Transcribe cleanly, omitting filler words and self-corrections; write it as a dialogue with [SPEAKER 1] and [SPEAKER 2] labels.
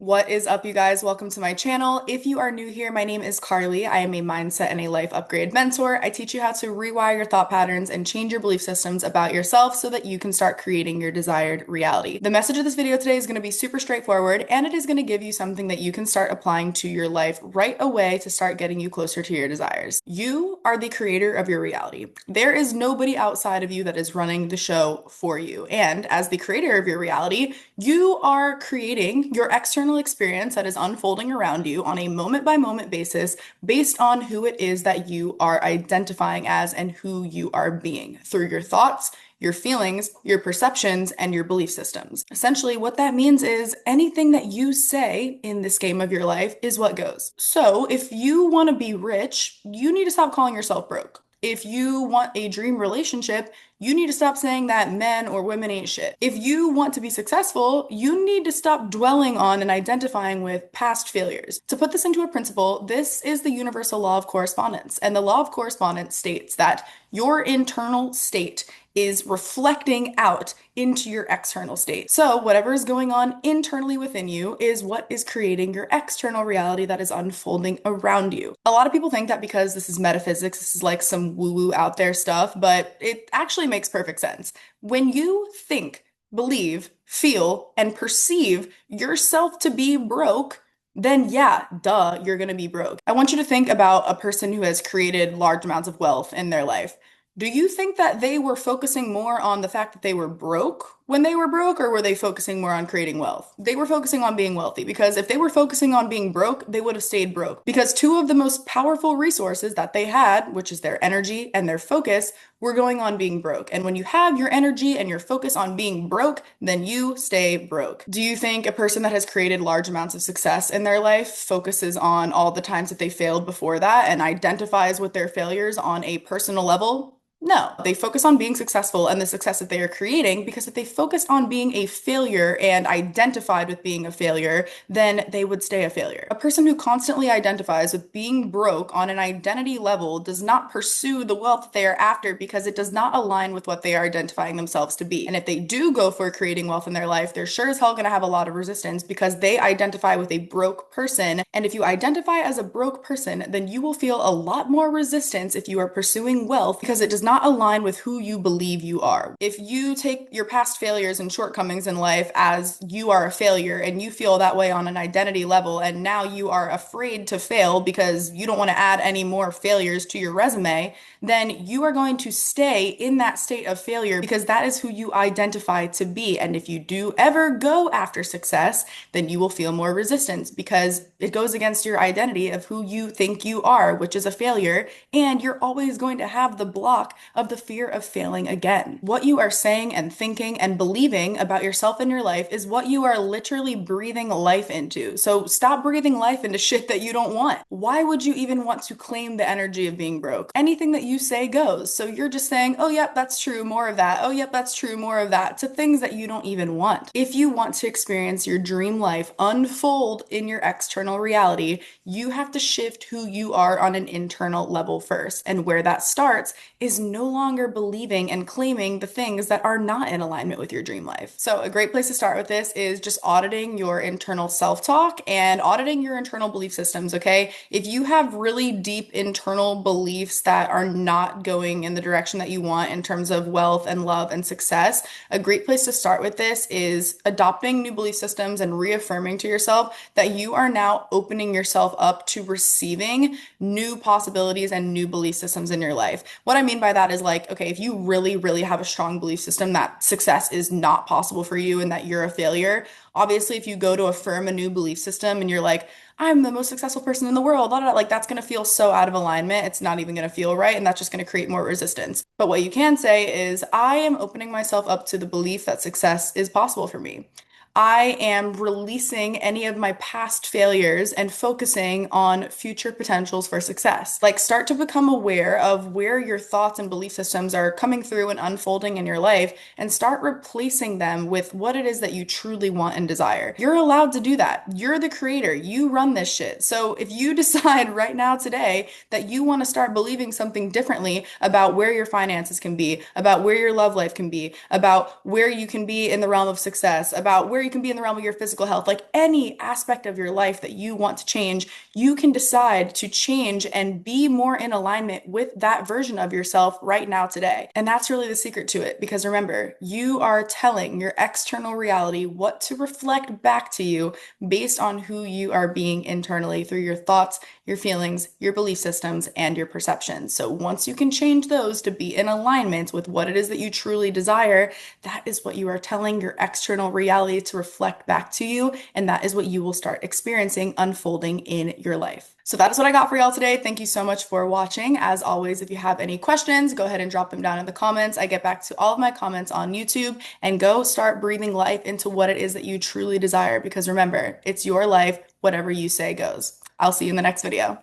[SPEAKER 1] What is up, you guys? Welcome to my channel. If you are new here, my name is Carly. I am a mindset and a life upgrade mentor. I teach you how to rewire your thought patterns and change your belief systems about yourself so that you can start creating your desired reality. The message of this video today is going to be super straightforward, and it is going to give you something that you can start applying to your life right away to start getting you closer to your desires. You are the creator of your reality. There is nobody outside of you that is running the show for you. And as the creator of your reality, you are creating your external experience that is unfolding around you on a moment by moment basis based on who it is that you are identifying as and who you are being through your thoughts, your feelings, your perceptions, and your belief systems. Essentially, what that means is anything that you say in this game of your life is what goes. So if you want to be rich, you need to stop calling yourself broke. If you want a dream relationship, you need to stop saying that men or women ain't shit. If you want to be successful, you need to stop dwelling on and identifying with past failures. To put this into a principle, this is the universal law of correspondence. And the law of correspondence states that your internal state is reflecting out into your external state. So whatever is going on internally within you is what is creating your external reality that is unfolding around you. A lot of people think that because this is metaphysics, this is like some woo-woo out there stuff, but it actually makes perfect sense. When you think, believe, feel, and perceive yourself to be broke, then yeah, duh, you're gonna be broke. I want you to think about a person who has created large amounts of wealth in their life. Do you think that they were focusing more on the fact that they were broke when they were broke, or were they focusing more on creating wealth? They were focusing on being wealthy because if they were focusing on being broke, they would have stayed broke. Because two of the most powerful resources that they had, which is their energy and their focus, were going on being broke. And when you have your energy and your focus on being broke, then you stay broke. Do you think a person that has created large amounts of success in their life focuses on all the times that they failed before that and identifies with their failures on a personal level? No, they focus on being successful and the success that they are creating because if they focus on being a failure and identified with being a failure, then they would stay a failure. A person who constantly identifies with being broke on an identity level does not pursue the wealth that they are after because it does not align with what they are identifying themselves to be. And if they do go for creating wealth in their life, they're sure as hell going to have a lot of resistance because they identify with a broke person. And if you identify as a broke person, then you will feel a lot more resistance if you are pursuing wealth because it does not align with who you believe you are. If you take your past failures and shortcomings in life as you are a failure and you feel that way on an identity level, and now you are afraid to fail because you don't want to add any more failures to your resume, then you are going to stay in that state of failure because that is who you identify to be. And if you do ever go after success, then you will feel more resistance because it goes against your identity of who you think you are, which is a failure. And you're always going to have the block of the fear of failing again. What you are saying and thinking and believing about yourself and your life is what you are literally breathing life into. So stop breathing life into shit that you don't want. Why would you even want to claim the energy of being broke? Anything that you say goes. So you're just saying, oh, yep, that's true, more of that. Oh, yep, that's true, more of that, to things that you don't even want. If you want to experience your dream life unfold in your external reality, you have to shift who you are on an internal level first. And where that starts is no longer believing and claiming the things that are not in alignment with your dream life. So a great place to start with this is just auditing your internal self-talk and auditing your internal belief systems, okay? If you have really deep internal beliefs that are not going in the direction that you want in terms of wealth and love and success, a great place to start with this is adopting new belief systems and reaffirming to yourself that you are now opening yourself up to receiving new possibilities and new belief systems in your life. What I mean by that is like, okay, if you really, really have a strong belief system that success is not possible for you and that you're a failure, obviously, if you go to affirm a new belief system and you're like, I'm the most successful person in the world, blah, blah, blah, like that's going to feel so out of alignment. It's not even going to feel right. And that's just going to create more resistance. But what you can say is, I am opening myself up to the belief that success is possible for me. I am releasing any of my past failures and focusing on future potentials for success. Like, start to become aware of where your thoughts and belief systems are coming through and unfolding in your life and start replacing them with what it is that you truly want and desire. You're allowed to do that. You're the creator. You run this shit. So if you decide right now today that you want to start believing something differently about where your finances can be, about where your love life can be, about where you can be in the realm of success, about where or you can be in the realm of your physical health, like any aspect of your life that you want to change, you can decide to change and be more in alignment with that version of yourself right now today. And that's really the secret to it, because remember, you are telling your external reality what to reflect back to you based on who you are being internally through your thoughts, your feelings, your belief systems, and your perceptions. So once you can change those to be in alignment with what it is that you truly desire, that is what you are telling your external reality to reflect back to you. And that is what you will start experiencing unfolding in your life. So that is what I got for y'all today. Thank you so much for watching. As always, if you have any questions, go ahead and drop them down in the comments. I get back to all of my comments on YouTube, and go start breathing life into what it is that you truly desire. Because remember, it's your life. Whatever you say goes. I'll see you in the next video.